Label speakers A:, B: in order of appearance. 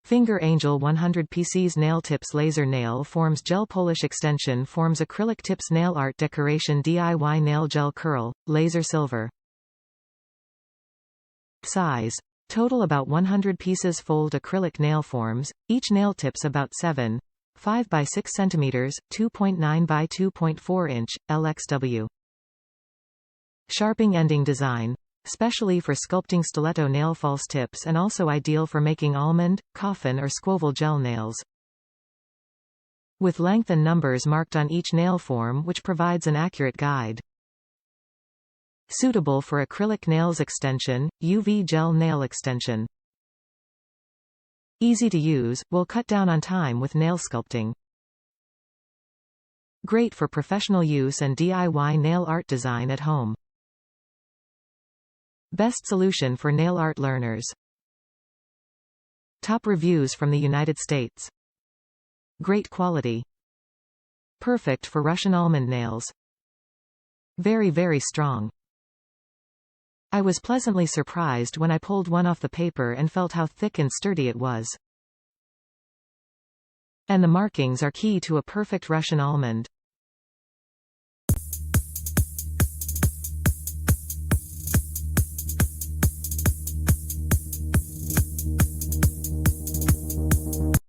A: FingerAngel 100Pcs Nail Tips Laser Nail Forms Gel Polish Extension Forms Acrylic Tips Nail Art Decoration DIY Nail Gel Curl, Laser Silver. Size. Total about 100 pieces. Fold acrylic nail forms, each nail tips about 7.5 by 6 cm, 2.9 by 2.4 inch, LXW. Sharping ending design. Specially for sculpting stiletto nail false tips and also ideal for making almond, coffin or squoval gel nails. With length and numbers marked on each nail form, which provides an accurate guide. Suitable for acrylic nails extension, UV gel nail extension. Easy to use, will cut down on time with nail sculpting. Great for professional use and DIY nail art design at home. Best solution for nail art learners. Top reviews from the United States. Great quality. Perfect for Russian almond nails. Very, very strong. I was pleasantly surprised when I pulled one off the paper and felt how thick and sturdy it was. And the markings are key to a perfect Russian almond.